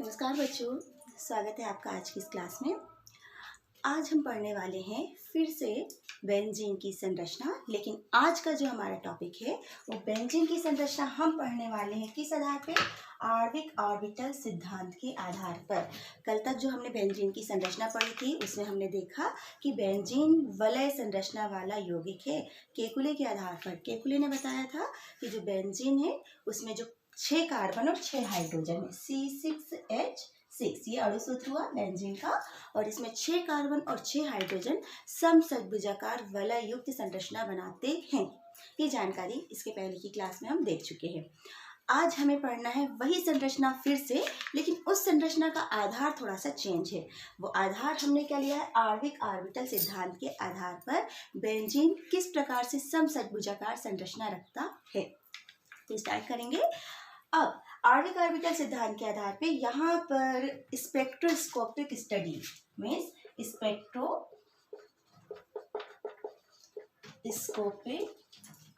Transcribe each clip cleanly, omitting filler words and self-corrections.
नमस्कार बच्चों, स्वागत है आपका आज की इस क्लास में। आज हम पढ़ने वाले हैं फिर से बेंजीन की संरचना। लेकिन आज का जो हमारा टॉपिक है वो बेंजीन की संरचना हम पढ़ने वाले हैं किस आधार पे? आणविक ऑर्बिटल सिद्धांत के आधार पर। कल तक जो हमने बेंजीन की संरचना पढ़ी थी उसमें हमने देखा कि बेंजीन वलय संरचना वाला यौगिक है केकुले के आधार पर। केकुले ने बताया था कि जो बेंजीन है उसमें जो 6 कार्बन और 6 हाइड्रोजन है, C6H6 ये अणु सूत्र हुआ बेंजीन का, और इसमें 6 कार्बन और 6 हाइड्रोजन समषट्भुजाकार वलय युक्त संरचना बनाते हैं। ये जानकारी इसके पहले की क्लास में हम देख चुके हैं। आज हमें पढ़ना है वही संरचना फिर से, लेकिन उस संरचना का आधार थोड़ा सा चेंज है। वो आधार हमने क्या लिया है? आणविक ऑर्बिटल सिद्धांत के आधार पर बेंजीन किस प्रकार से समषट्भुजाकार संरचना रखता है। तो स्टार्ट करेंगे। अब आणविक ऑर्बिटल सिद्धांत के आधार पे यहाँ पर स्पेक्ट्रोस्कोपिक स्टडी मीन्स स्पेक्ट्रोस्कोपिक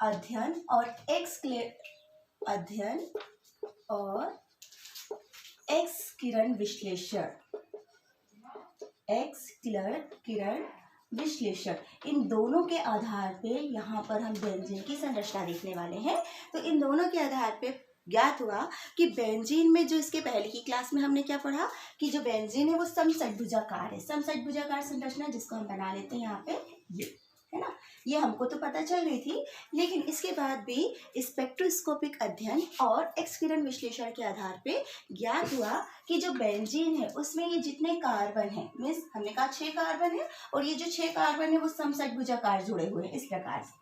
अध्ययन और एक्स किरण विश्लेषण, इन दोनों के आधार पे यहाँ पर हम बेंजीन की संरचना देखने वाले हैं। तो इन दोनों के आधार पे ज्ञात हुआ कि बेंजीन में जो इसके पहले की क्लास में हमने क्या पढ़ा कि जो बेंजीन है वो समषट्भुजाकार है। समषट्भुजाकार संरचना जिसको हम बना लेते हैं यहाँ पे, ये है ना, ये हमको तो पता चल रही थी। लेकिन इसके बाद भी स्पेक्ट्रोस्कोपिक अध्ययन और एक्स किरण विश्लेषण के आधार पे ज्ञात हुआ कि जो बेंजीन है उसमें ये जितने कार्बन है, मीन्स हमने कहा 6 कार्बन है, और ये जो 6 कार्बन है वो समषट्भुजाकार जुड़े हुए हैं इस प्रकार से,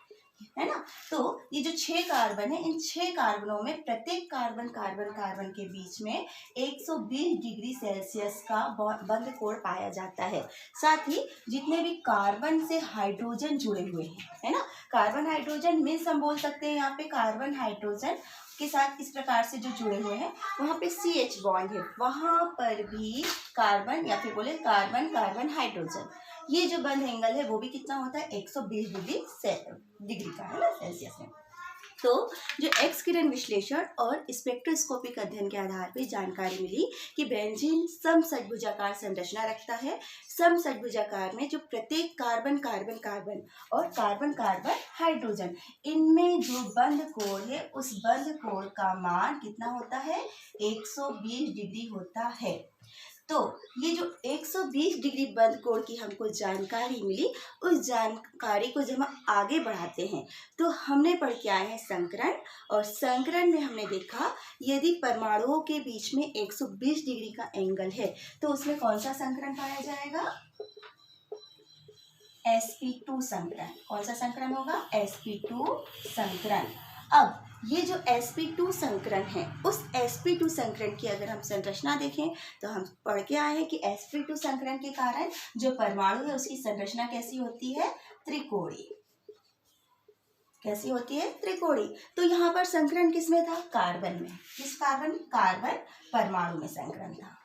है ना। तो ये जो 6 कार्बन है, इन 6 कार्बनों में प्रत्येक कार्बन के बीच में 120 डिग्री सेल्सियस का बंध कोण पाया जाता है। साथ ही जितने भी कार्बन से हाइड्रोजन जुड़े हुए हैं, है ना, कार्बन हाइड्रोजन मीन्स हम बोल सकते हैं यहाँ पे कार्बन हाइड्रोजन के साथ इस प्रकार से जो जुड़े हुए हैं वहाँ पे CH बॉन्ड है, वहाँ पर भी कार्बन या फिर बोले कार्बन हाइड्रोजन, ये जो बंध एंगल है वो भी कितना होता है? 120 डिग्री का, है ना, सेल्सियस में। तो जो एक्स किरण विश्लेषण और स्पेक्ट्रोस्कोपिक अध्ययन के आधार पर जानकारी मिली कि बेंजीन समषट्भुजाकार संरचना रखता है। समषट्भुजाकार में जो प्रत्येक कार्बन और कार्बन हाइड्रोजन, इनमें जो बंध कोण है उस बंध कोण का मान कितना होता है? 120 डिग्री होता है। तो ये जो 120 डिग्री बंध कोण की हमको जानकारी मिली, उस जानकारी को जब हम आगे बढ़ाते हैं तो हमने पढ़ के आए हैं संकरण, और संकरण में हमने देखा यदि परमाणुओं के बीच में 120 डिग्री का एंगल है तो उसमें कौन सा संकरण पाया जाएगा? sp2 संकरण। कौन सा संकरण होगा? sp2 संकरण। अब ये जो sp2 संकरण है, उस sp2 संकरण की अगर हम संरचना देखें तो हम पढ़ के आए हैं कि sp2 संकरण के कारण जो परमाणु है उसकी संरचना कैसी होती है? त्रिकोणीय। कैसी होती है? त्रिकोणीय। तो यहाँ पर संकरण किस में था? कार्बन में। किस कार्बन परमाणु में संकरण था।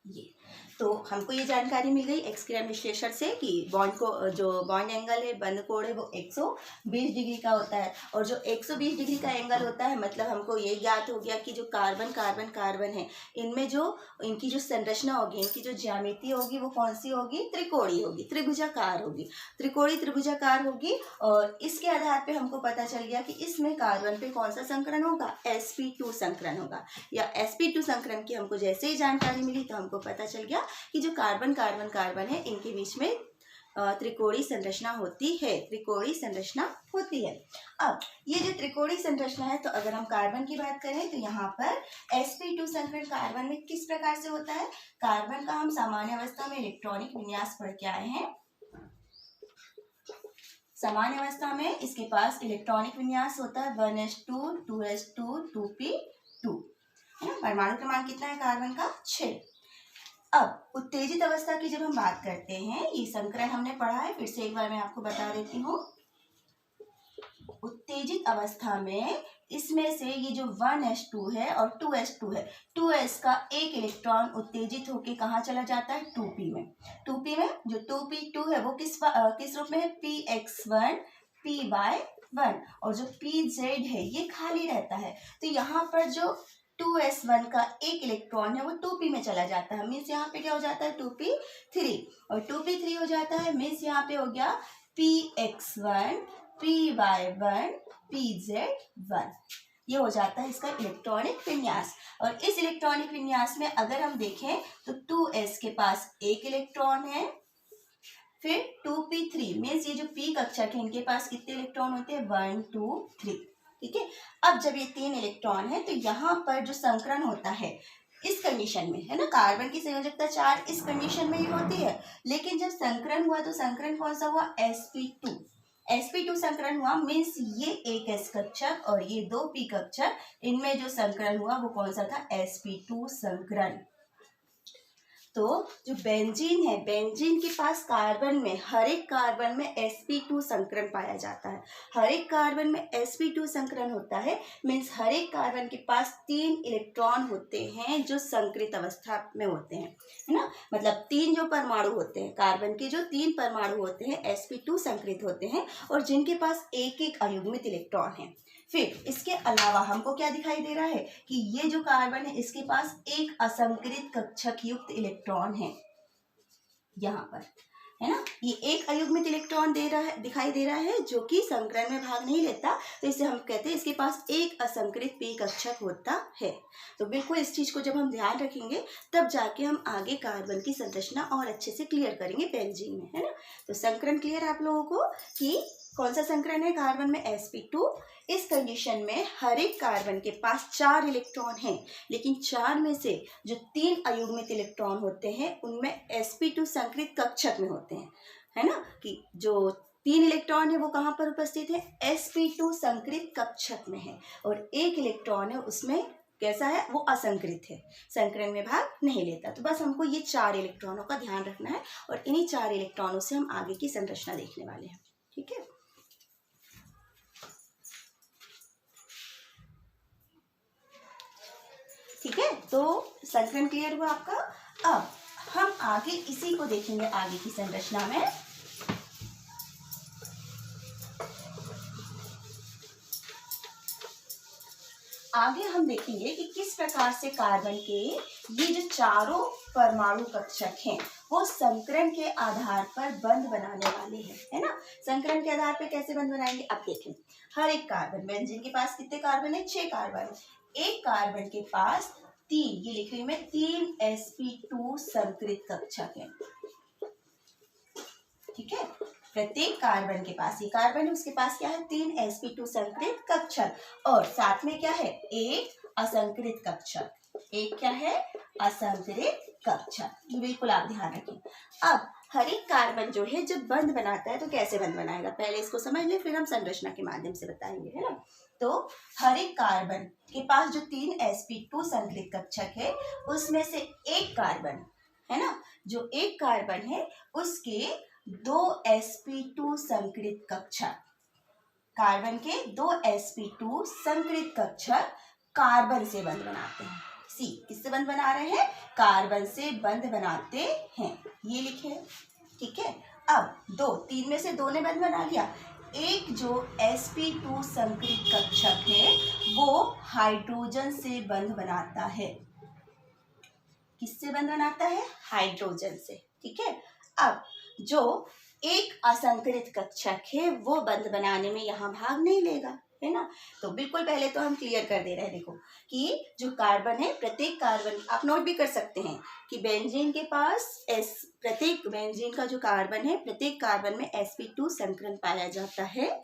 ये तो हमको ये जानकारी मिल गई एक्स किरण विश्लेषण से कि बॉन्ड को, जो बॉन्ड एंगल है, बंध कोण है, वो 120 डिग्री का होता है, और जो 120 डिग्री का एंगल होता है मतलब हमको ये ज्ञात हो गया कि जो कार्बन है, इनमें जो इनकी जो संरचना होगी, इनकी जो ज्यामिति होगी वो कौन सी होगी? त्रिकोणीय होगी, त्रिभुजाकार होगी, त्रिभुजाकार होगी। और इसके आधार पे हमको पता चल गया कि इसमें कार्बन पे कौन सा संकरण होगा? sp2 संकरण होगा। या sp2 संकरण की हमको जैसे ही जानकारी मिली तो हमको पता चल गया कि जो कार्बन है इनके बीच में त्रिकोणीय संरचना होती है, अब ये जो त्रिकोणीय संरचना है, तो अगर हम कार्बन की बात करें तो यहाँ पर sp2 संकरण कार्बन में किस प्रकार से होता है? कार्बन का हम सामान्य अवस्था में इलेक्ट्रॉनिक विन्यास पढ़ के आए हैं। सामान्य अवस्था में इसके पास इलेक्ट्रॉनिक विन्यास होता है 1s2 2s2 2p2, है ना। परमाणु क्रमांक कितना है कार्बन का? 6। अब उत्तेजित अवस्था की जब हम बात करते हैं, ये संकरण हमने पढ़ा है, फिर से एक बार मैं आपको बता देती हूँ। उत्तेजित अवस्था में इसमें से ये जो 1s2 है और 2s2 है, 2s का एक इलेक्ट्रॉन उत्तेजित होके कहाँ चला जाता है? 2p में। 2p में जो 2p2 है वो किस रूप में है? px1 p/1, और जो pz है ये खाली रहता है। तो यहाँ पर जो 2s1 का एक इलेक्ट्रॉन है वो 2p में चला जाता है, मीन्स यहाँ पे क्या हो जाता है 2p3, और 2p3 हो जाता है मीन्स यहाँ पे हो गया px1 py1 pz1। ये हो जाता है इसका इलेक्ट्रॉनिक विन्यास। और इस इलेक्ट्रॉनिक विन्यास में अगर हम देखें तो 2s के पास एक इलेक्ट्रॉन है, फिर 2p3 मीन्स ये जो p कक्षक है इनके पास कितने इलेक्ट्रॉन होते हैं 1 2 3। ठीक है, अब जब ये 3 इलेक्ट्रॉन है तो यहाँ पर जो संकरण होता है इस कंडीशन में है ना, कार्बन की संयोजकता 4 इस कंडीशन में ही होती है, लेकिन जब संकरण हुआ तो संकरण कौन सा हुआ sp2 संकरण हुआ, मीन्स ये एक s कक्षक और ये 2 p कक्षक, इनमें जो संकरण हुआ वो कौन सा था sp2 संकरण। तो जो बेंजीन है, बेंजीन के पास कार्बन में हर एक कार्बन में sp2 संकरण पाया जाता है, हर एक कार्बन में sp2 संकरण होता है, मीन्स हर एक कार्बन के पास 3 इलेक्ट्रॉन होते हैं जो संकृत अवस्था में होते हैं, है ना, मतलब 3 जो परमाणु होते हैं कार्बन के, जो 3 परमाणु होते हैं sp2 संकृत होते हैं और जिनके पास एक एक अयुग्मित इलेक्ट्रॉन है। फिर इसके अलावा हमको क्या दिखाई दे रहा है कि ये जो कार्बन है इसके पास एक असंकृत कक्षक युक्त इलेक्ट्रॉन है यहाँ पर, है ना, ये एक अयुग्मित इलेक्ट्रॉन दिखाई दे रहा है जो कि संकरण में भाग नहीं लेता, तो इसे हम कहते हैं इसके पास एक असंकृत p कक्षक होता है। तो बिल्कुल इस चीज को जब हम ध्यान रखेंगे तब जाके हम आगे कार्बन की संरचना और अच्छे से क्लियर करेंगे बेंजीन में, है ना। तो संकरण क्लियर आप लोगों को कि कौन सा संकरण है कार्बन में sp2। इस कंडीशन में हर एक कार्बन के पास 4 इलेक्ट्रॉन हैं, लेकिन 4 में से जो 3 अयुग्मित इलेक्ट्रॉन होते हैं उनमें sp2 संकृत कक्षक में होते हैं, है ना, कि जो 3 इलेक्ट्रॉन है वो कहाँ पर उपस्थित है sp2 संकृत कक्षक में है, और एक इलेक्ट्रॉन है उसमें कैसा है वो असंकृत है, संकरण में भाग नहीं लेता। तो बस हमको ये 4 इलेक्ट्रॉनों का ध्यान रखना है और इन्हीं 4 इलेक्ट्रॉनों से हम आगे की संरचना देखने वाले हैं। ठीक है, ठीक है, तो संकरण क्लियर हुआ आपका। अब हम आगे इसी को देखेंगे आगे की संरचना में। आगे हम देखेंगे कि किस प्रकार से कार्बन के ये जो चारों परमाणु कक्षक हैं वो संकरण के आधार पर बंध बनाने वाले हैं, है ना। संकरण के आधार पर कैसे बंध बनाएंगे अब देखें। हर एक कार्बन, बेंजीन के पास कितने कार्बन है 6 कार्बन, एक कार्बन के पास 3, ये लिख रही मैं 3 sp2 संकृत कक्षक है। ठीक है, प्रत्येक कार्बन के पास, ये कार्बन है उसके पास क्या है 3 sp2 संकृत कक्षक, और साथ में क्या है एक असंकृत कक्षक, एक क्या है असंकृत कक्षक। ये बिल्कुल आप ध्यान रखें। अब हर एक कार्बन जो है जब बंध बनाता है तो कैसे बंध बनाएगा, पहले इसको समझ ले फिर हम संरचना के माध्यम से बताएंगे, है ना। तो हर एक कार्बन के पास जो 3 sp2 संकृत कक्षक है उसमें से एक कार्बन, है ना, जो एक कार्बन है उसके 2 sp2 संकृत कक्षक, कार्बन के 2 sp2 संकृत कक्षक कार्बन से बंध बनाते हैं। सी किससे बंध बना रहे हैं, कार्बन से बंध बनाते हैं, ये लिखे। ठीक है, अब 3 में से 2 ने बंध बना लिया, एक जो sp2 संकृत कक्षक है वो हाइड्रोजन से बंध बनाता है। किससे बंध बनाता है, हाइड्रोजन से। ठीक है, अब जो एक असंकृत कक्षक है वो बंध बनाने में यहाँ भाग नहीं लेगा, है ना। तो बिल्कुल पहले तो हम क्लियर कर दे रहे हैं, देखो कि जो कार्बन है प्रत्येक कार्बन, आप नोट भी कर सकते हैं कि बेंजीन के पास प्रत्येक बेंजीन का जो कार्बन है प्रत्येक कार्बन में sp2 संकरण पाया जाता है,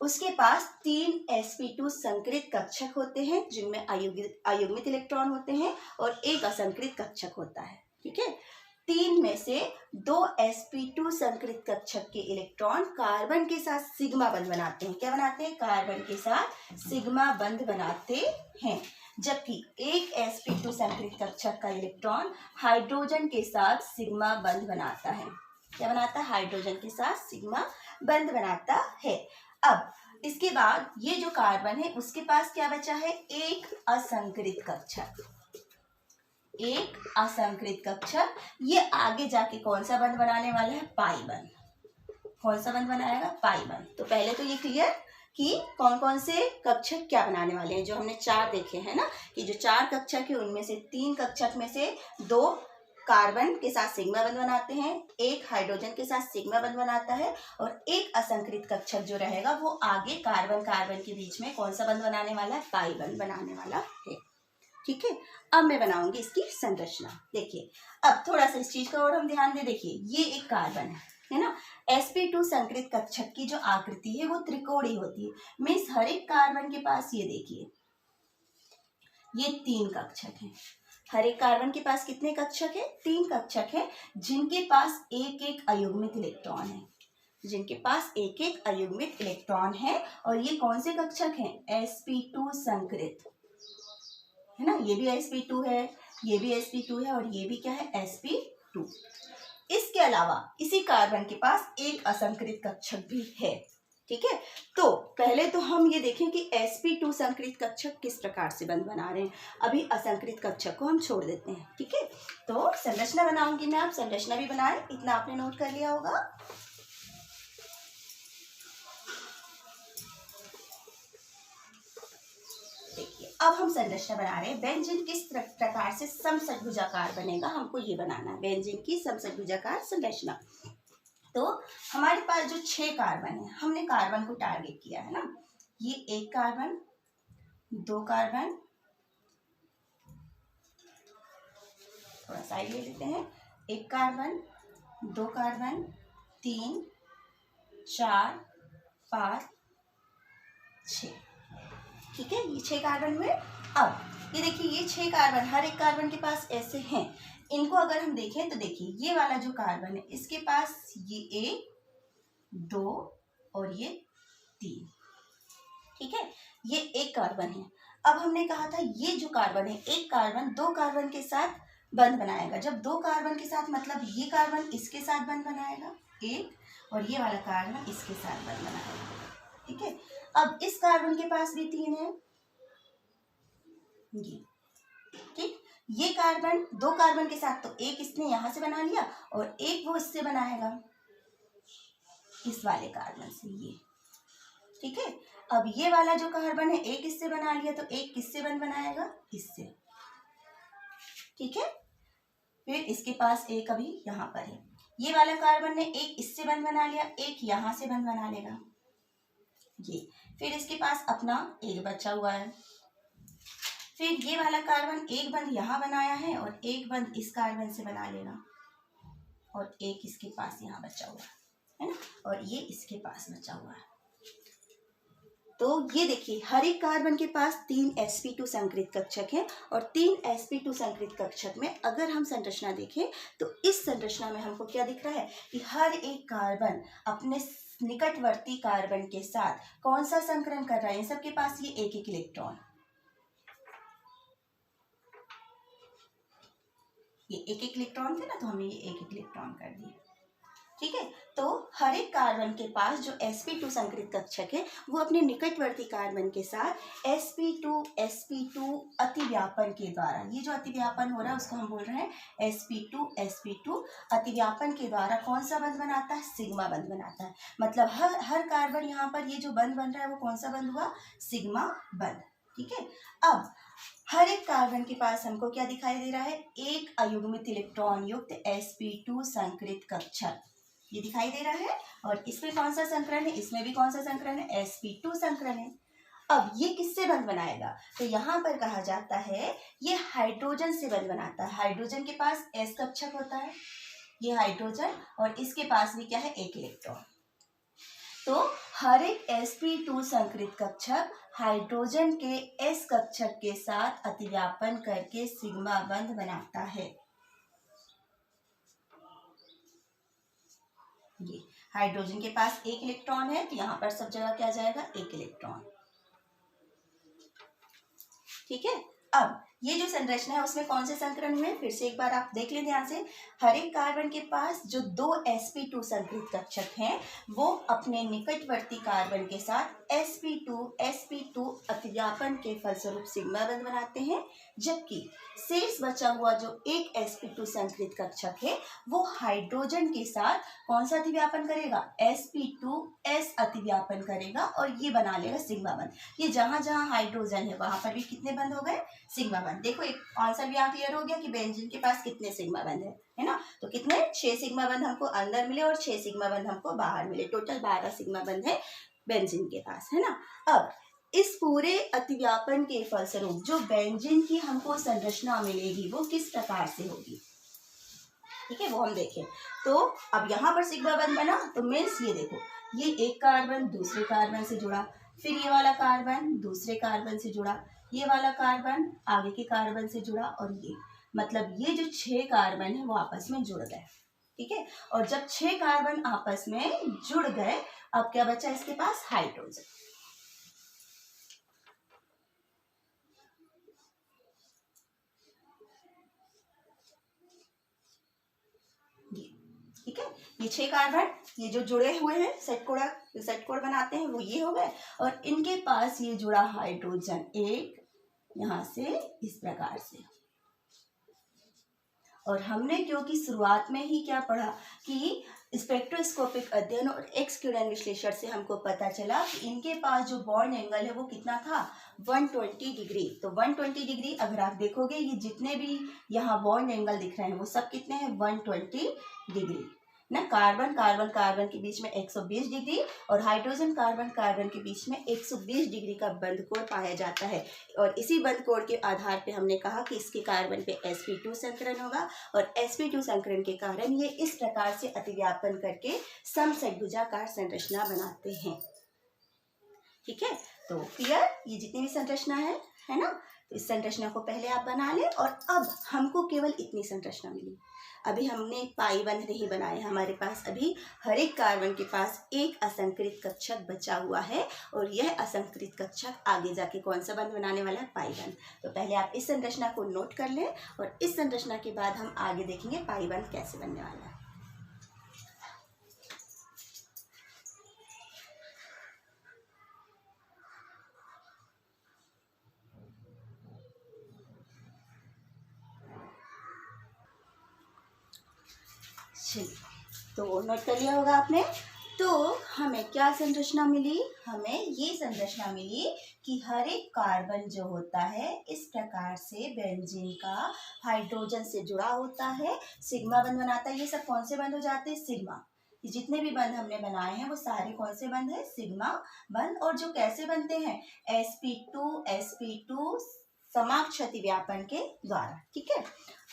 उसके पास 3 sp2 संकृत कक्षक होते हैं जिनमें अयुग्मित इलेक्ट्रॉन होते हैं और एक असंकृत कक्षक होता है। ठीक है, 3 में से 2 sp2 संकृत कक्षक के इलेक्ट्रॉन कार्बन के साथ सिग्मा बंध बनाते हैं। क्या बनाते हैं, कार्बन के साथ सिग्मा बंध बनाते हैं, जबकि एक sp2 संकृत कक्षक का इलेक्ट्रॉन हाइड्रोजन के साथ सिग्मा बंध बनाता है। क्या बनाता है, हाइड्रोजन के साथ सिग्मा बंध बनाता है। अब इसके बाद ये जो कार्बन है उसके पास क्या बचा है, एक असंकृत कक्षक, एक असंकृत कक्षक। ये आगे जाके कौन सा बंध बनाने वाला है, पाई बंध। कौन सा बंध बनाएगा, पाई बंध। तो पहले तो ये क्लियर कि कौन कौन से कक्षक क्या बनाने वाले हैं। जो हमने 4 देखे हैं ना, कि जो 4 कक्षक है उनमें से 3 कक्षक में से 2 कार्बन के साथ सिग्मा बंध बनाते हैं, एक हाइड्रोजन के साथ सिग्मा बंध बनाता है, और एक असंकृत कक्षक जो रहेगा वो आगे कार्बन कार्बन के बीच में कौन सा बंध बनाने वाला है, पाई बंध बनाने वाला है। ठीक है, अब मैं बनाऊंगी इसकी संरचना। देखिए, अब थोड़ा सा इस चीज का और हम ध्यान दें। देखिए, ये एक कार्बन है ना, sp2 संकृत कक्षक की जो आकृति है वो त्रिकोणीय होती है। मीन्स हर एक कार्बन के पास ये देखिए, ये 3 कक्षक हैं। हर एक कार्बन के पास कितने कक्षक है, 3 कक्षक है, जिनके पास एक एक अयुग्मित इलेक्ट्रॉन है, जिनके पास एक एक अयुग्मित इलेक्ट्रॉन है। और ये कौन से कक्षक हैं, sp2 संकृत है ना, ये भी sp2 है, ये भी sp2 है, और ये भी क्या है, sp2। इसके अलावा इसी कार्बन के पास एक असंकृत कक्षक भी है। ठीक है, तो पहले तो हम ये देखें कि sp2 संकृत कक्षक किस प्रकार से बंध बना रहे हैं। अभी असंकृत कक्षक को हम छोड़ देते हैं। ठीक है, तो संरचना बनाऊंगी मैं, आप संरचना भी बनाएं, इतना आपने नोट कर लिया होगा। देखिए, अब हम संरचना बना रहे हैं। बेंजीन किस प्रकार से समषटभुजाकार बनेगा, हमको ये बनाना है, बेंजीन की समषटभुजाकार संरचना। तो हमारे पास जो 6 कार्बन है, हमने कार्बन को टारगेट किया है ना, ये 1 कार्बन, 2 कार्बन, थोड़ा साइड ले लेते हैं, 1 कार्बन, 2 कार्बन, 3, 4, 5, 6। ठीक है, ये 6 कार्बन हुए। अब ये देखिए, ये 6 कार्बन, हर एक कार्बन के पास ऐसे हैं। इनको अगर हम देखें तो देखिए, ये वाला जो कार्बन है इसके पास ये 1, 2 और ये 3। ठीक है, ये 1 कार्बन है। अब हमने कहा था ये जो कार्बन है, 1 कार्बन 2 कार्बन के साथ बंध बनाएगा। जब 2 कार्बन के साथ, मतलब ये कार्बन इसके साथ बंध बनाएगा 1, और ये वाला कार्बन इसके साथ बंध बनाएगा। ठीक है, अब इस कार्बन के पास भी 3 है, ये ठीक। ये कार्बन 2 कार्बन के साथ, तो एक इसने यहां से बना लिया और एक वो इससे बनाएगा, इस वाले कार्बन से ये। ठीक है, अब ये वाला जो कार्बन है, एक इससे बना लिया, तो एक किससे बंध बनाएगा, इससे। ठीक है, फिर इसके पास एक अभी यहाँ पर है, ये वाला कार्बन ने एक इससे बंध बना लिया, एक यहाँ से बंध बना लेगा ये। फिर इसके पास अपना एक बचा हुआ है। फिर ये वाला कार्बन एक बंध यहाँ बनाया है और एक बंध इस कार्बन से बना लेगा, और एक इसके पास यहाँ बचा हुआ है ना, और ये इसके पास बचा हुआ है। तो ये देखिए, हर एक कार्बन के पास 3 sp2 संकृत कक्षक हैं, और 3 sp2 संकृत कक्षक में अगर हम संरचना देखें तो इस संरचना में हमको क्या दिख रहा है कि हर एक कार्बन अपने निकटवर्ती कार्बन के साथ कौन सा संकरण कर रहा है। इन सबके पास ये एक एक इलेक्ट्रॉन, ये एक एक इलेक्ट्रॉन थे ना, तो हमने ये एक एक इलेक्ट्रॉन कर दिए। ठीक है, तो हर एक कार्बन के पास जो sp2 संकृत कक्षक है वो अपने निकटवर्ती कार्बन के साथ sp2 अतिव्यापन के द्वारा, ये जो अतिव्यापन हो रहा है उसको हम बोल रहे हैं sp2 अतिव्यापन के द्वारा कौन सा बंध बनाता है, सिग्मा बंध बनाता है। मतलब हर कार्बन यहाँ पर ये जो बंध बन रहा है वो कौन सा बंध हुआ, सिग्मा बंध। ठीक है, अब हर एक कार्बन के पास हमको क्या दिखाई दे रहा है, एक अयुग्मित इलेक्ट्रॉन युक्त sp2 संकृत कक्षक, ये दिखाई दे रहा है। और इसमें कौन सा संकरण है, इसमें भी कौन सा संकरण है, sp2 संकरण है। अब ये किससे बंध बनाएगा, तो यहाँ पर कहा जाता है ये हाइड्रोजन से बंध बनाता है। हाइड्रोजन के पास s कक्षक होता है, ये हाइड्रोजन, और इसके पास भी क्या है, एक इलेक्ट्रॉन। तो हर एक sp2 संकृत कक्षक हाइड्रोजन के s कक्षक के साथ अतिव्यापन करके सिग्मा बंध बनाता है। ये हाइड्रोजन के पास एक इलेक्ट्रॉन है, तो यहाँ पर सब जगह क्या जाएगा, एक इलेक्ट्रॉन। ठीक है, अब ये जो संरचना है उसमें कौन से संकरण हुए, फिर से एक बार आप देख लें ध्यान से। हर एक कार्बन के पास जो 2 sp2 संकृत कक्षक हैं वो अपने निकटवर्ती कार्बन के साथ sp2 अतिव्यापन के फलस्वरूप सिग्मा बंध बनाते हैं, जबकि शेष बचा हुआ जो एक sp2 संकृत कक्षक है वो हाइड्रोजन के साथ कौन सा अतिव्यापन करेगा, sp2s अतिव्यापन करेगा और ये बना लेगा सिग्मा बंध। ये जहां जहां हाइड्रोजन है वहां पर भी कितने बंध हो गए, सिग्मा बंध। देखो एक आंसर भी यहाँ क्लियर हो गया कि बेंजीन के पास कितने सिग्मा बंध है ना। तो कितने, 6 सिग्मा बंध हमको अंदर मिले और 6 सिग्मा बंध हमको बाहर मिले, टोटल 12 सिग्मा बंध है बेंजीन के पास, है ना। अब इस पूरे अतिव्यापन के फलस्वरूप जो बेंजीन की हमको संरचना मिलेगी वो किस प्रकार से होगी, ठीक है, वो हम देखें। तो अब यहाँ पर सिग्मा बंध बना तो मीन्स ये देखो, ये एक कार्बन दूसरे कार्बन से जुड़ा, फिर ये वाला कार्बन दूसरे कार्बन से जुड़ा, ये वाला कार्बन आगे के कार्बन से जुड़ा, और ये मतलब ये जो 6 कार्बन है वो आपस में जुड़ गए, ठीक है। और जब 6 कार्बन आपस में जुड़ गए, अब क्या बचा इसके पास, हाइड्रोजन। ठीक है, ये 6 कार्बन ये जो जुड़े हुए हैं सेट कोड बनाते हैं वो ये हो गए, और इनके पास ये जुड़ा हाइड्रोजन एक यहां से इस प्रकार से। और हमने क्योंकि शुरुआत में ही क्या पढ़ा कि स्पेक्ट्रोस्कोपिक अध्ययन और एक्स किरण विश्लेषण से हमको पता चला कि इनके पास जो बॉन्ड एंगल है वो कितना था, 120 डिग्री। तो 120 डिग्री अगर आप देखोगे ये जितने भी यहाँ बॉन्ड एंगल दिख रहे हैं वो सब कितने हैं, 120 डिग्री ना। कार्बन कार्बन कार्बन के बीच में 120 डिग्री और हाइड्रोजन कार्बन कार्बन के बीच में 120 डिग्री का बंध कोण पाया जाता है। और इसी बंध कोण के आधार पे हमने कहा कि इसके कार्बन पे sp2 संकरण होगा, और sp2 संकरण के कारण ये इस प्रकार से अतिव्यापन करके समषट्भुजाकार संरचना बनाते हैं, ठीक है। तो क्लियर, ये जितनी भी संरचना है ना, तो इस संरचना को पहले आप बना लें। और अब हमको केवल इतनी संरचना मिली, अभी हमने पाई बंध नहीं बनाए, हमारे पास अभी हर एक कार्बन के पास एक असंकृत कक्षक बचा हुआ है, और यह असंकृत कक्षक आगे जाके कौन सा बंध बनाने वाला है, पाई बंध। तो पहले आप इस संरचना को नोट कर लें, और इस संरचना के बाद हम आगे देखेंगे पाई बंध कैसे बनने वाला है। तो नोट कर लिया होगा आपने। तो हमें क्या संरचना मिली, हमें ये संरचना मिली कि हर एक कार्बन जो होता है इस प्रकार से बेंजीन का हाइड्रोजन से जुड़ा होता है, सिग्मा बंध बनाता है। ये सब कौन से बंध हो जाते हैं, सिग्मा। जितने भी बंध हमने बनाए हैं वो सारे कौन से बंध है, सिग्मा बंध। और जो कैसे बनते हैं, sp2 समाक्ष अतिव्यापन के द्वारा, ठीक है।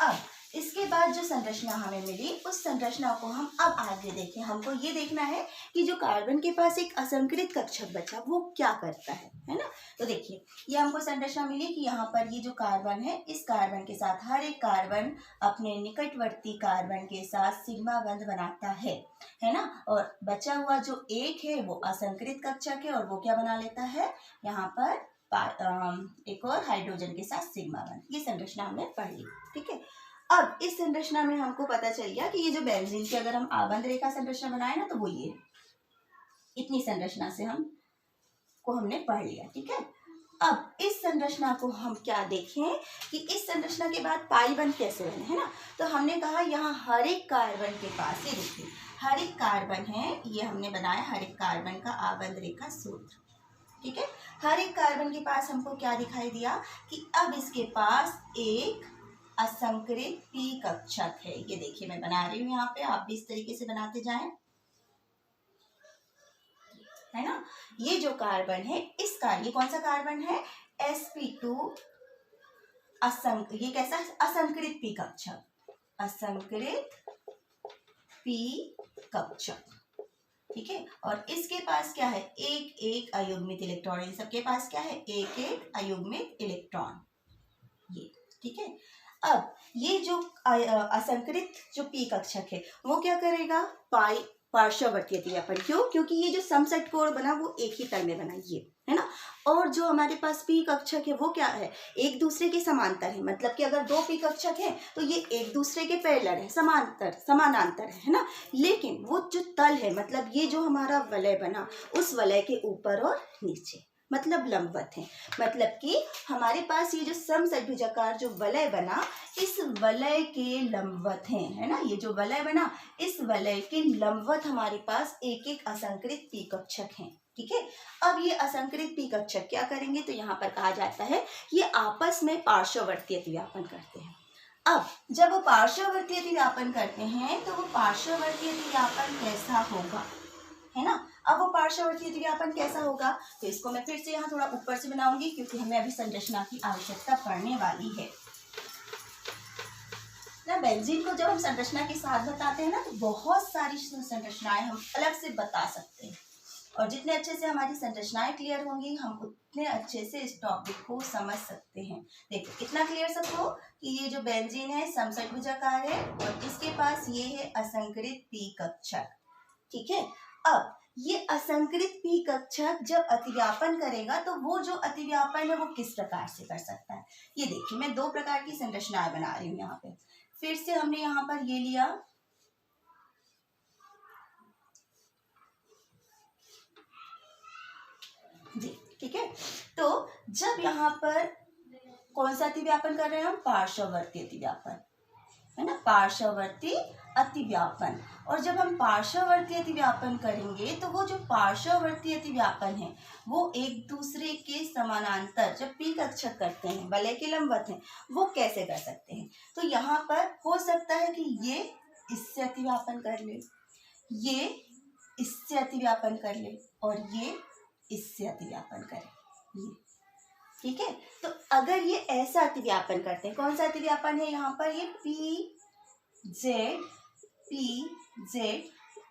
अब इसके बाद जो संरचना हमें मिली उस संरचना को हम अब आगे देखें। हमको ये देखना है कि जो कार्बन के पास एक असंकृत कक्षक बचा वो क्या करता है ना। तो देखिए ये हमको संरचना मिली कि यहाँ पर ये जो कार्बन है इस कार्बन के साथ हर एक कार्बन अपने निकटवर्ती कार्बन के साथ सिग्मा बंध बनाता है ना। और बचा हुआ जो एक है वो असंकृत कक्षक है और वो क्या बना लेता है, यहाँ पर एक और हाइड्रोजन के साथ सिग्मा बंध। ये संरचना हमने पढ़ ली, ठीक है। अब इस संरचना में हमको पता चल गया कि ये जो बेंजीन की अगर हम आबंध रेखा संरचना बनाए ना तो वो ये इतनी संरचना से हमने पढ़ लिया, ठीक है। अब इस संरचना को हम क्या देखें कि इस संरचना के बाद पाई बंध कैसे बने, है ना। तो हमने कहा यहाँ हर एक कार्बन के पास, ये देखिए हर एक कार्बन है, ये हमने बनाया हर एक कार्बन का आबंध रेखा सूत्र, ठीक है। हर एक कार्बन के पास हमको क्या दिखाई दिया कि अब इसके पास एक असंकृत पी कक्षक है। ये देखिए मैं बना रही हूँ यहाँ पे, आप भी इस तरीके से बनाते जाएं, है ना। ये जो कार्बन है ये कौन सा कार्बन है, sp2 ये कैसा असंकृत पी कक्षक, असंकृत पी कक्षक, ठीक है। और इसके पास क्या है, एक एक अयुग्मित इलेक्ट्रॉन, इन सबके पास क्या है, एक एक अयुग्मित इलेक्ट्रॉन, ये ठीक है। अब ये जो असंकृत जो पी कक्षक है वो क्या करेगा, पाई पार्श्ववर्ती अतिव्यापन। क्यों? क्योंकि ये जो समसेट कोण बना वो एक ही तल में बना, ये है ना। और जो हमारे पास पी कक्षक है वो क्या है, एक दूसरे के समांतर है। मतलब कि अगर दो पी कक्षक है तो ये एक दूसरे के पैरेलल है, समानांतर है ना। लेकिन वो जो तल है, मतलब ये जो हमारा वलय बना, उस वलय के ऊपर और नीचे, मतलब लंबवत है। मतलब कि हमारे पास ये जो समषट्भुजाकार जो वलय बना, इस वलय के लंबवत है ना। ये जो वलय बना, इस वलय के लंबवत हमारे पास एक एक असंकृत पी कक्षक हैं। ठीक है। अब ये असंकृत पी कक्षक क्या करेंगे, तो यहाँ पर कहा जाता है ये आपस में पार्श्ववर्ती अतिव्यापन करते हैं। अब जब वो पार्श्ववर्ती अतिव्यापन करते हैं तो वो पार्श्ववर्ती अतिव्यापन कैसा होगा, है ना। अब वो पार्श्ववर्ती अतिव्यापन कैसा होगा, तो इसको मैं फिर से यहाँ थोड़ा ऊपर से बनाऊंगी क्योंकि हमें अभी संरचना की आवश्यकता पड़ने वाली है ना। बेंजीन को जब हम संरचना के साथ बताते हैं ना, तो बहुत सारी संरचनाएं हम अलग से बता सकते हैं, और जितने अच्छे से हमारी संरचनाएं क्लियर होंगी, हम उतने अच्छे से इस टॉपिक को समझ सकते हैं। देखो कितना क्लियर सबको कि ये जो बेंजीन है समषट्भुजाकार है और इसके पास ये है असंकृत पी कक्षक। ठीक है। अब ये असंकृत पी कक्षक जब अतिव्यापन करेगा तो वो जो अतिव्यापन है वो किस प्रकार से कर सकता है, ये देखिए मैं दो प्रकार की संरचनाएं बना रही हूँ यहाँ पे। फिर से हमने यहाँ पर ये लिया, जी ठीक है। तो जब यहाँ पर कौन सा अतिव्यापन कर रहे हैं हम, पार्श्ववर्ती अतिव्यापन, है ना, पार्श्ववर्ती अतिव्यापन। और जब हम पार्श्ववर्ती अतिव्यापन करेंगे तो वो जो पार्श्ववर्ती अतिव्यापन है वो एक दूसरे के समानांतर जब पी कक्षक करते हैं, वलय के लंबवत हैं, वो कैसे कर सकते हैं। तो यहाँ पर हो सकता है कि ये इससे अतिव्यापन कर ले, ये इससे अतिव्यापन कर ले, और ये इससे अतिव्यापन करे, ये ठीक है। तो अगर ये ऐसा अतिव्यापन करते हैं, कौन सा अतिव्यापन है यहाँ पर, ये पी जेड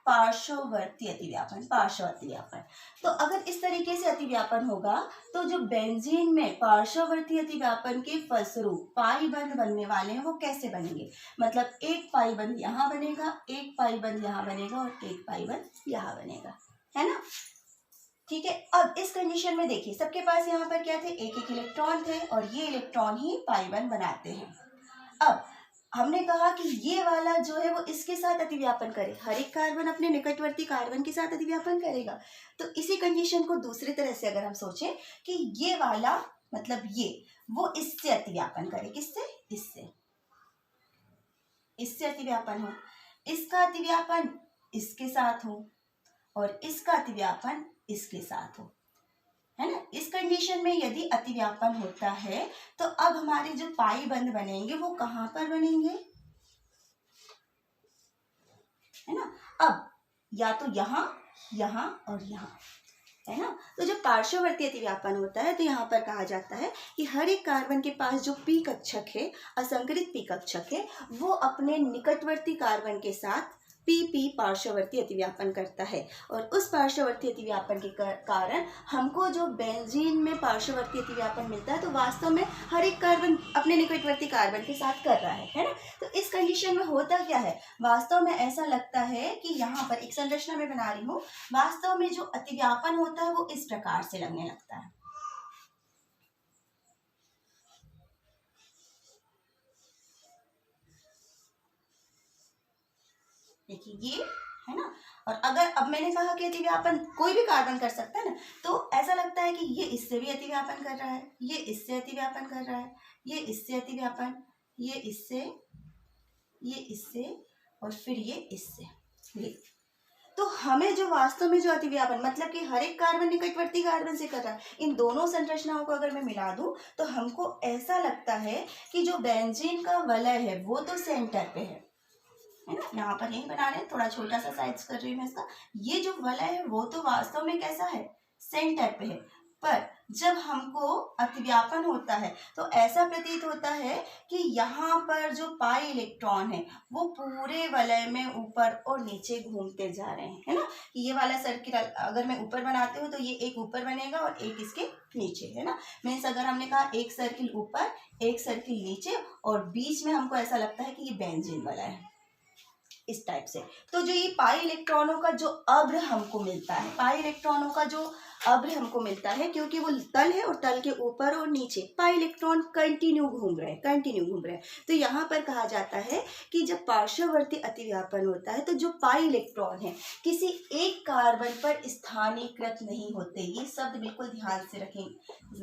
पार्श्ववर्ती अतिव्यापन, पार्श्व अतिव्यापन। तो अगर इस तरीके से अतिव्यापन होगा तो जो बेंजीन में पार्श्ववर्ती अतिव्यापन के फलस्वरूप पाई बंध बनने वाले हैं वो कैसे बनेंगे, मतलब एक पाई बंध यहाँ बनेगा, एक पाई बंध यहाँ बनेगा और एक पाई बंध यहाँ बनेगा, है ना। ठीक है। अब इस कंडीशन में देखिए सबके पास यहाँ पर क्या थे, एक एक इलेक्ट्रॉन थे और ये इलेक्ट्रॉन ही पाई बंध बनाते हैं। अब हमने कहा कि ये वाला जो है वो इसके साथ अतिव्यापन करे, हर एक कार्बन अपने निकटवर्ती कार्बन के साथ अतिव्यापन करेगा। तो इसी कंडीशन को दूसरी तरह से अगर हम सोचें कि ये वाला मतलब ये वो इससे अतिव्यापन करे, किससे, इससे अतिव्यापन हो, इसका अतिव्यापन इसके साथ हो और इसका अतिव्यापन इसके साथ हो, है ना। इस कंडीशन में यदि अतिव्यापन होता है तो अब हमारे जो पाई बंध बनेंगे वो कहाँ पर बनेंगे, है ना। अब या तो यहाँ, यहाँ और यहाँ, है ना। तो जब पार्श्ववर्ती अतिव्यापन होता है तो यहाँ पर कहा जाता है कि हर एक कार्बन के पास जो पी कक्षक है, असंकृत पी कक्षक है, वो अपने निकटवर्ती कार्बन के साथ पी पार्श्ववर्ती अतिव्यापन करता है। और उस पार्श्ववर्ती अतिव्यापन के कारण हमको जो बेंजीन में पार्श्ववर्ती अतिव्यापन मिलता है तो वास्तव में हर एक कार्बन अपने निकटवर्ती कार्बन के साथ कर रहा है ना। तो इस कंडीशन में होता क्या है, वास्तव में ऐसा लगता है कि यहाँ पर एक संरचना में बना रही हूँ, वास्तव में जो अतिव्यापन होता है वो इस प्रकार से लगने लगता है। देखिए ये है ना। और अगर अब मैंने कहा कि अतिव्यापन कोई भी कार्बन कर सकता है ना, तो ऐसा लगता है कि ये इससे भी अतिव्यापन कर रहा है, ये इससे अतिव्यापन कर रहा है, ये इससे अतिव्यापन, ये इससे और फिर ये इससे, ये। तो हमें जो वास्तव में जो अतिव्यापन मतलब कि हर एक कार्बन निकटवर्ती कार्बन से कर रहा है, इन दोनों संरचनाओं को अगर मैं मिला दूं तो हमको ऐसा लगता है कि जो बेंजीन का वलय है वो तो सेंटर पे है ना। यहाँ पर यही बना रहे हैं, थोड़ा छोटा सा साइज कर रही हूँ मैं इसका। ये जो वलय है वो तो वास्तव में कैसा है, सेंटर पे है, पर जब हमको अतिव्यापन होता है तो ऐसा प्रतीत होता है कि यहाँ पर जो पाई इलेक्ट्रॉन है वो पूरे वलय में ऊपर और नीचे घूमते जा रहे हैं, है ना। ये वाला सर्किल अगर मैं ऊपर बनाती हूँ तो ये एक ऊपर बनेगा और एक इसके नीचे, है ना। मीन्स अगर हमने कहा एक सर्किल ऊपर एक सर्किल नीचे और बीच में हमको ऐसा लगता है कि ये बेंजीन वाला है। इस टाइप से। तो जो ये पाई इलेक्ट्रॉनों का जो अब्र हमको मिलता है, पाई इलेक्ट्रॉनों का जो अब्र हमको मिलता है, क्योंकि वो तल है और तल के ऊपर और नीचे पाई इलेक्ट्रॉन कंटिन्यू घूम रहे हैं। तो यहाँ पर कहा जाता है कि जब पार्श्ववर्ती अतिव्यापन होता है तो जो पाई इलेक्ट्रॉन है किसी एक कार्बन पर स्थानीयकृत नहीं होते। ये शब्द बिल्कुल ध्यान से रखें,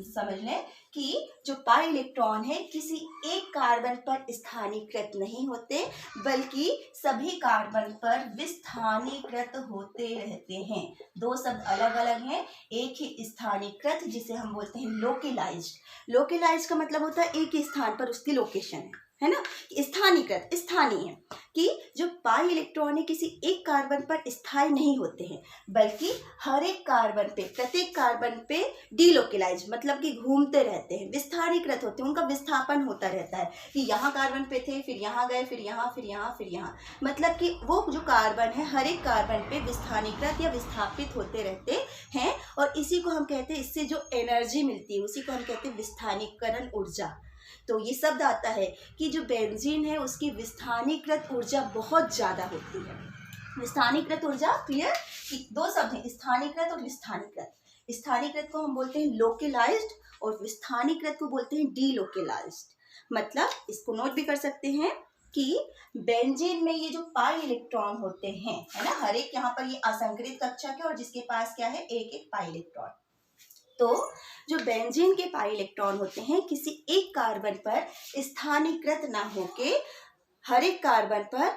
समझ लें कि जो पाई इलेक्ट्रॉन है किसी एक कार्बन पर स्थानीयकृत नहीं होते, बल्कि सभी कार्बन पर विस्थानीकृत होते रहते हैं। दो शब्द अलग अलग हैं, एक ही स्थानीयकृत जिसे हम बोलते हैं लोकेलाइज्ड। लोकेलाइज्ड का मतलब होता है एक ही स्थान पर उसकी लोकेशन है ना। स्थानीयकृत स्थानीय है कि जो पाई इलेक्ट्रॉन है किसी एक कार्बन पर स्थायी नहीं होते हैं, बल्कि हर एक कार्बन पे, प्रत्येक कार्बन पे डीलोकेलाइज मतलब कि घूमते रहते हैं, विस्थानीकृत होते हैं, उनका विस्थापन होता रहता है कि यहाँ कार्बन पे थे, फिर यहाँ गए, फिर यहाँ, फिर यहाँ, फिर यहाँ, मतलब कि वो जो कार्बन है हर एक कार्बन पे विस्थानीकृत या विस्थापित होते रहते हैं। और इसी को हम कहते हैं, इससे जो एनर्जी मिलती है उसी को हम कहते हैं विस्थानीकरण ऊर्जा। तो ये शब्द आता है कि जो बेंजीन है उसकी विस्थानीकृत ऊर्जा बहुत ज़्यादा होती है। विस्थानीकृत ऊर्जा, क्लियर कि दो शब्द हैं, स्थानीयकृत और विस्थानीकृत। स्थानीयकृत को हम बोलते हैं लोकेलाइज्ड और विस्थानीकृत को बोलते हैं डीलोकेलाइज्ड। मतलब इसको नोट भी कर सकते हैं कि बेंजीन में ये जो पाई इलेक्ट्रॉन होते हैं, है ना, हर एक यहाँ पर ये असंकृत कक्षक है और जिसके पास क्या है, एक एक पाई इलेक्ट्रॉन। तो जो बेंजीन के पाई इलेक्ट्रॉन होते हैं किसी एक कार्बन पर स्थानीयकृत ना होके हर एक कार्बन पर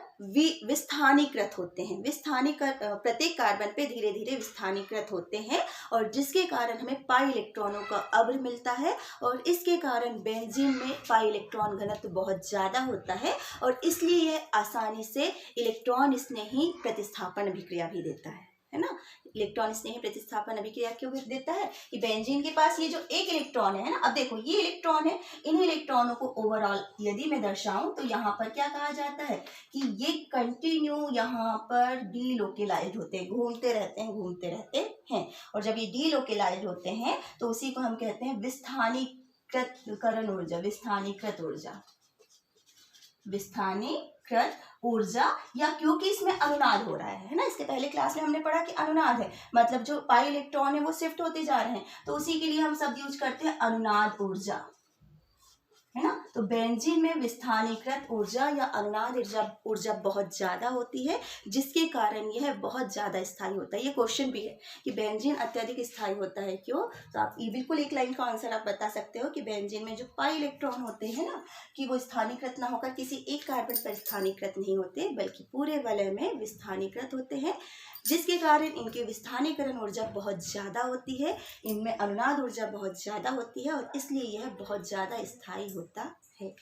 विस्थानीकृत होते हैं। प्रत्येक कार्बन पे धीरे धीरे विस्थानीकृत होते हैं और जिसके कारण हमें पाई इलेक्ट्रॉनों का अब्र मिलता है और इसके कारण बेंजीन में पाई इलेक्ट्रॉन घनत्व बहुत ज़्यादा होता है और इसलिए यह आसानी से इलेक्ट्रॉन स्नेही प्रतिस्थापन अभिक्रिया भी देता है ना। इलेक्ट्रॉन स्नेही प्रतिस्थापन अभिक्रिया क्यों देता है कि बेंजीन के पास ये जो एक इलेक्ट्रॉन है ना, अब देखो ये इलेक्ट्रॉन है, इन इलेक्ट्रॉनों को ओवरऑल यदि मैं दर्शाऊं तो यहाँ पर क्या कहा जाता है कि ये कंटिन्यू यहाँ पर डीलोकेलाइज्ड होते हैं, घूमते रहते हैं। और जब ये डीलोकेलाइज्ड होते हैं तो उसी को हम कहते हैं विस्थानीकृत ऊर्जा, या क्योंकि इसमें अनुनाद हो रहा है ना। इसके पहले क्लास में हमने पढ़ा कि अनुनाद है, मतलब जो पाई इलेक्ट्रॉन है वो शिफ्ट होते जा रहे हैं, तो उसी के लिए हम शब्द यूज करते हैं अनुनाद ऊर्जा, है ना। तो बेंजीन में विस्थानीकृत ऊर्जा या अनुनाद ऊर्जा बहुत ज्यादा होती है, जिसके कारण यह बहुत ज्यादा स्थायी होता है। ये क्वेश्चन भी है कि बेंजीन अत्यधिक स्थायी होता है क्यों, तो आप ये बिल्कुल एक लाइन का आंसर आप बता सकते हो कि बेंजीन में जो पाई इलेक्ट्रॉन होते हैं ना, कि वो स्थानीयकृत ना होकर किसी एक कार्बन पर स्थानीयकृत नहीं होते, बल्कि पूरे वलय में विस्थानीकृत होते हैं, जिसके कारण इनकी विस्थानीकरण ऊर्जा बहुत ज़्यादा होती है, इनमें अनुनाद ऊर्जा बहुत ज़्यादा होती है और इसलिए यह बहुत ज़्यादा स्थायी होता है।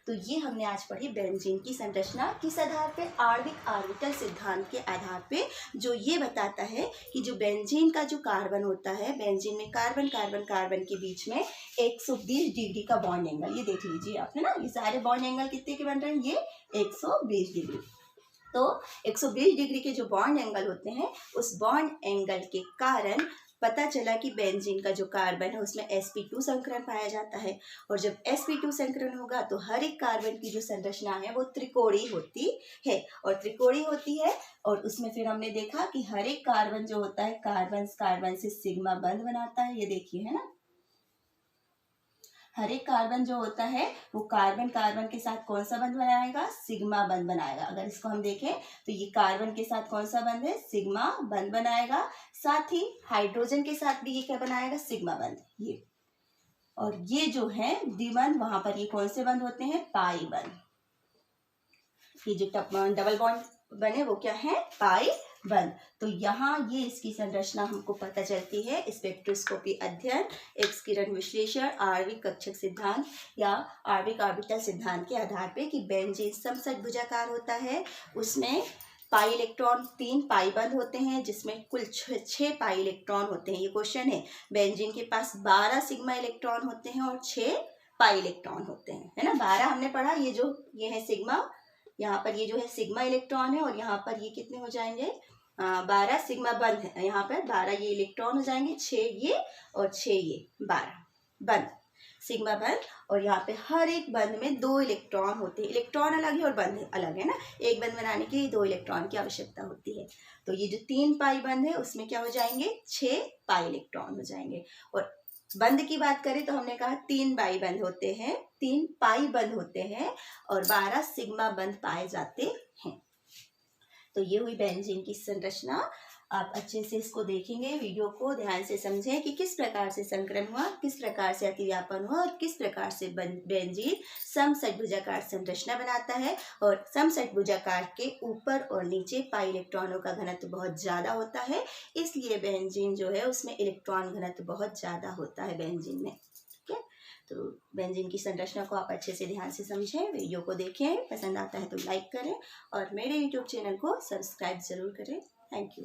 तो ये हमने आज पढ़ी बेंजीन की संरचना, किस आधार पे, आणविक ऑर्बिटल सिद्धांत के आधार पे, जो ये बताता है कि जो बेंजीन का जो कार्बन होता है, बेंजीन में कार्बन के बीच में 120 डिग्री का बॉन्ड एंगल, ये देख लीजिए आप, है ना, ये सारे बॉन्ड एंगल कितने के बन रहे हैं, ये 120 डिग्री। तो 120 डिग्री के जो बॉन्ड एंगल होते हैं, उस बॉन्ड एंगल के कारण पता चला कि बेंजीन का जो कार्बन है उसमें sp2 संकरण पाया जाता है, और जब sp2 संकरण होगा तो हर एक कार्बन की जो संरचना है वो त्रिकोणीय होती है। और उसमें फिर हमने देखा कि हर एक कार्बन जो होता है कार्बन से सिग्मा बंध बनाता है, ये देखिए, है ना, हर एक कार्बन जो होता है वो कार्बन के साथ कौन सा बंध बनाएगा, सिग्मा बंध बनाएगा। अगर इसको हम देखें तो ये कार्बन के साथ कौन सा बंध है, सिग्मा बंध बनाएगा, साथ ही हाइड्रोजन के साथ भी ये क्या बनाएगा, सिग्मा बंध, ये। और ये जो है द्विबंध, वहां पर ये कौन से बंध होते हैं, पाई बंध। ये जो डबल बॉन्ड बने वो क्या है, पाई बंध। तो यहाँ ये इसकी संरचना हमको पता चलती है स्पेक्ट्रोस्कोपी अध्ययन, एक्स किरण विश्लेषण, आणविक कक्षक सिद्धांत या आणविक ऑर्बिटल सिद्धांत के आधार पे कि बेंजीन समषटभुजाकार होता है, उसमें पाई इलेक्ट्रॉन 3 पाई बंध होते हैं, जिसमें कुल 6 पाई इलेक्ट्रॉन होते हैं। ये क्वेश्चन है, बेंजीन के पास 12 सिग्मा इलेक्ट्रॉन होते हैं और 6 पाई इलेक्ट्रॉन होते हैं, है ना। 12 हमने पढ़ा, ये है सिग्मा, यहाँ पर ये जो है सिग्मा इलेक्ट्रॉन है और यहाँ पर ये कितने हो जाएंगे, 12 सिग्मा बंध है, यहाँ पर 12 ये इलेक्ट्रॉन हो जाएंगे, 6 ये और 6 ये, 12 बंध। सिग्मा बंध, और यहाँ पे हर एक बंध में 2 इलेक्ट्रॉन होते हैं। इलेक्ट्रॉन अलग है और बंध अलग है ना, एक बंध बनाने के लिए 2 इलेक्ट्रॉन की आवश्यकता होती है। तो ये जो 3 पाई बंध है उसमें क्या हो जाएंगे, 6 पाई इलेक्ट्रॉन हो जाएंगे। और बंध की बात करें तो हमने कहा 3 पाई बंध होते हैं, 3 पाई बंध होते हैं और 12 सिग्मा बंध पाए जाते हैं। तो ये हुई बेंजीन की संरचना। आप अच्छे से इसको देखेंगे, वीडियो को ध्यान से समझें कि किस प्रकार से संकरण हुआ, किस प्रकार से अतिव्यापन हुआ और किस प्रकार से बेंजीन समषटभुजाकार संरचना बनाता है। और समषटभुजाकार के ऊपर और नीचे पाई इलेक्ट्रॉनों का घनत्व बहुत ज़्यादा होता है, इसलिए बेंजीन जो है उसमें इलेक्ट्रॉन घनत्व बहुत ज़्यादा होता है बेंजीन में। ठीक है, तो बेंजीन की संरचना को आप अच्छे से ध्यान से समझें, वीडियो को देखें, पसंद आता है तो लाइक करें और मेरे यूट्यूब चैनल को सब्सक्राइब ज़रूर करें। Thank you.